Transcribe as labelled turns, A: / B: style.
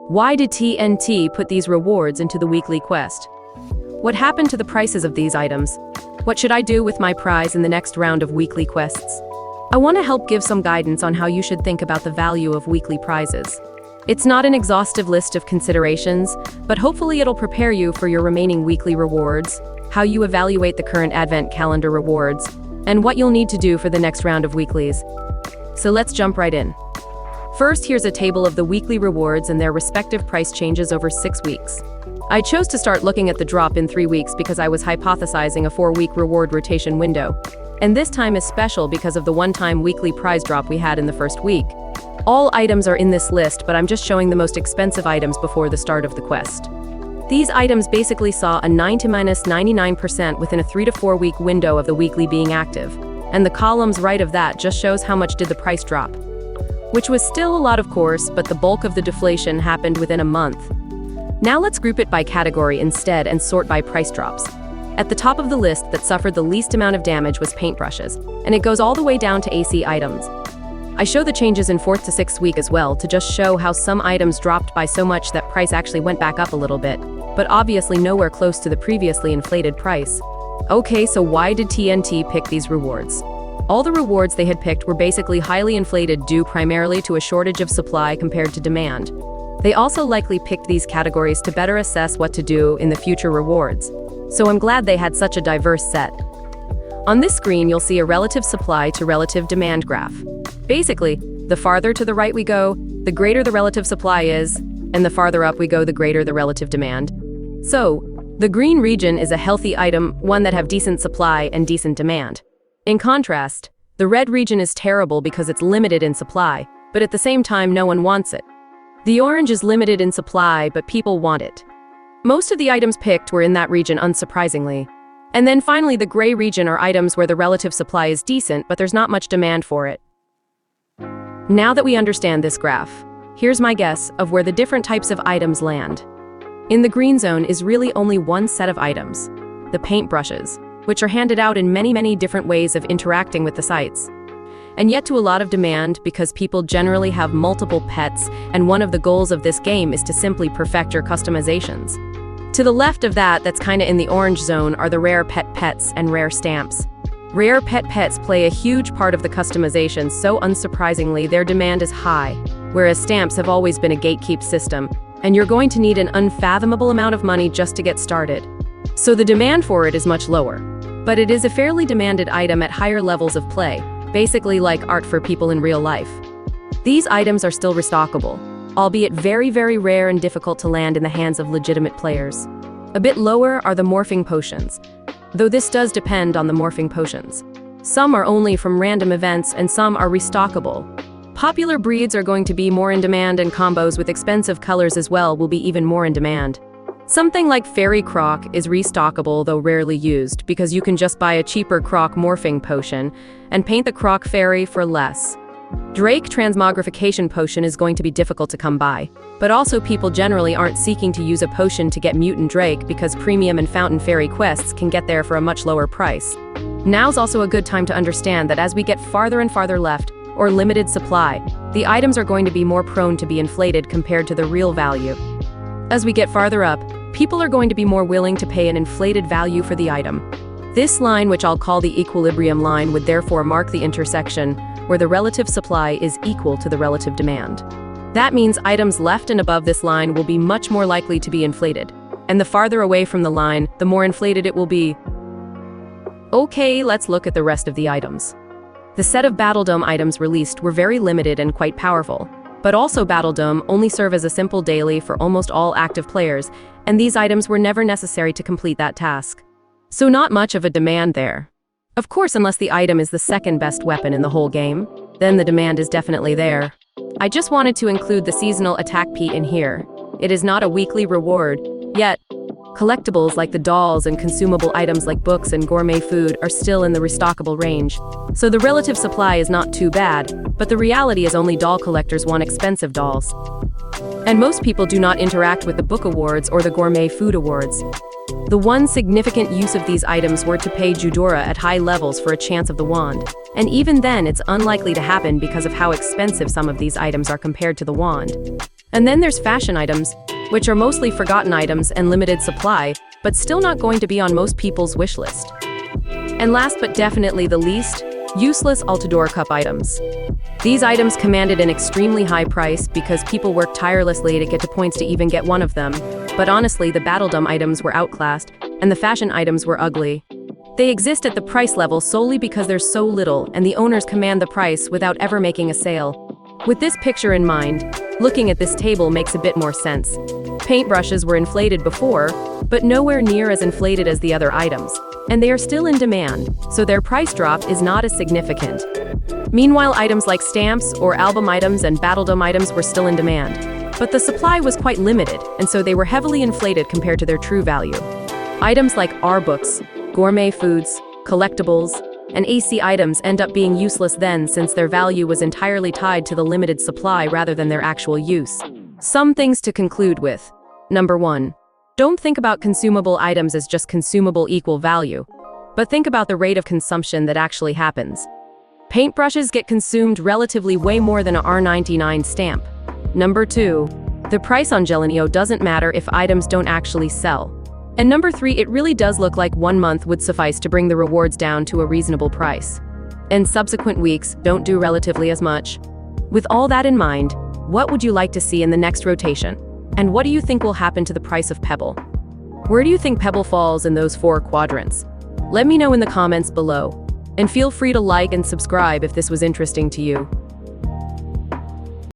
A: Why did TNT put these rewards into the weekly quest? What happened to the prices of these items? What should I do with my prize in the next round of weekly quests? I want to help give some guidance on how you should think about the value of weekly prizes. It's not an exhaustive list of considerations, but hopefully it'll prepare you for your remaining weekly rewards, how you evaluate the current advent calendar rewards, and what you'll need to do for the next round of weeklies. So let's jump right in. First, here's a table of the weekly rewards and their respective price changes over 6 weeks. I chose to start looking at the drop in 3 weeks because I was hypothesizing a 4-week reward rotation window. And this time is special because of the one-time weekly prize drop we had in the first week. All items are in this list, but I'm just showing the most expensive items before the start of the quest. These items basically saw a 9 to minus 99% within a 3 to 4 week window of the weekly being active. And the columns right of that just shows how much did the price drop. Which was still a lot, of course, but the bulk of the deflation happened within a month. Now let's group it by category instead and sort by price drops. At the top of the list that suffered the least amount of damage was paintbrushes, and it goes all the way down to AC items. I show the changes in 4th to 6th week as well to just show how some items dropped by so much that price actually went back up a little bit, but obviously nowhere close to the previously inflated price. Okay, so why did TNT pick these rewards? All the rewards they had picked were basically highly inflated due primarily to a shortage of supply compared to demand. They also likely picked these categories to better assess what to do in the future rewards. So I'm glad they had such a diverse set. On this screen, you'll see a relative supply to relative demand graph. Basically, the farther to the right we go, the greater the relative supply is, and the farther up we go, the greater the relative demand. So, the green region is a healthy item, one that have decent supply and decent demand. In contrast, the red region is terrible because it's limited in supply, but at the same time no one wants it. The orange is limited in supply, but people want it. Most of the items picked were in that region, unsurprisingly. And then finally, the gray region are items where the relative supply is decent, but there's not much demand for it. Now that we understand this graph, here's my guess of where the different types of items land. In the green zone is really only one set of items, the paintbrushes, which are handed out in many different ways of interacting with the sites. And yet to a lot of demand because people generally have multiple pets, and one of the goals of this game is to simply perfect your customizations. To the left of that, that's kinda in the orange zone, are the rare pets and rare stamps. Rare pets play a huge part of the customization, so unsurprisingly, their demand is high, whereas stamps have always been a gatekeep system, and you're going to need an unfathomable amount of money just to get started. So the demand for it is much lower. But it is a fairly demanded item at higher levels of play, basically like art for people in real life. These items are still restockable, albeit very rare and difficult to land in the hands of legitimate players. A bit lower are the morphing potions, though this does depend on the morphing potions. Some are only from random events and some are restockable. Popular breeds are going to be more in demand, and combos with expensive colors as well will be even more in demand. Something like Fairy Croc is restockable, though rarely used, because you can just buy a cheaper Croc morphing potion and paint the Croc Fairy for less. Drake Transmogrification Potion is going to be difficult to come by, but also people generally aren't seeking to use a potion to get Mutant Drake because Premium and Fountain Fairy quests can get there for a much lower price. Now's also a good time to understand that as we get farther and farther left, or limited supply, the items are going to be more prone to be inflated compared to the real value. As we get farther up, people are going to be more willing to pay an inflated value for the item. This line, which I'll call the equilibrium line, would therefore mark the intersection where the relative supply is equal to the relative demand. That means items left and above this line will be much more likely to be inflated, and the farther away from the line, the more inflated it will be. Okay, let's look at the rest of the items. The set of Battledome items released were very limited and quite powerful. But also Battledome only serve as a simple daily for almost all active players, and these items were never necessary to complete that task. So not much of a demand there. Of course, unless the item is the second best weapon in the whole game, then the demand is definitely there. I just wanted to include the seasonal attack P in here. It is not a weekly reward, yet collectibles like the dolls and consumable items like books and gourmet food are still in the restockable range. So the relative supply is not too bad, but the reality is only doll collectors want expensive dolls. And most people do not interact with the book awards or the gourmet food awards. The one significant use of these items were to pay Judora at high levels for a chance of the wand. And even then, it's unlikely to happen because of how expensive some of these items are compared to the wand. And then there's fashion items, which are mostly forgotten items and limited supply, but still not going to be on most people's wish list. And last but definitely the least, useless Altador cup items. These items commanded an extremely high price because people worked tirelessly to get to points to even get one of them. But honestly, the battledom items were outclassed, and the fashion items were ugly. They exist at the price level solely because there's so little, and the owners command the price without ever making a sale. With this picture in mind, looking at this table makes a bit more sense. Paintbrushes were inflated before, but nowhere near as inflated as the other items. And they are still in demand, so their price drop is not as significant. Meanwhile, items like stamps or album items and battledom items were still in demand. But the supply was quite limited, and so they were heavily inflated compared to their true value. Items like art books, gourmet foods, collectibles, and AC items end up being useless then since their value was entirely tied to the limited supply rather than their actual use. Some things to conclude with. Number 1. Don't think about consumable items as just consumable equal value, but think about the rate of consumption that actually happens. Paintbrushes get consumed relatively way more than a R99 stamp. Number 2. The price on Gelineo doesn't matter if items don't actually sell. And number 3, it really does look like 1 month would suffice to bring the rewards down to a reasonable price. And subsequent weeks don't do relatively as much. With all that in mind, what would you like to see in the next rotation? And what do you think will happen to the price of Pebble? Where do you think Pebble falls in those 4 quadrants? Let me know in the comments below. And feel free to like and subscribe if this was interesting to you.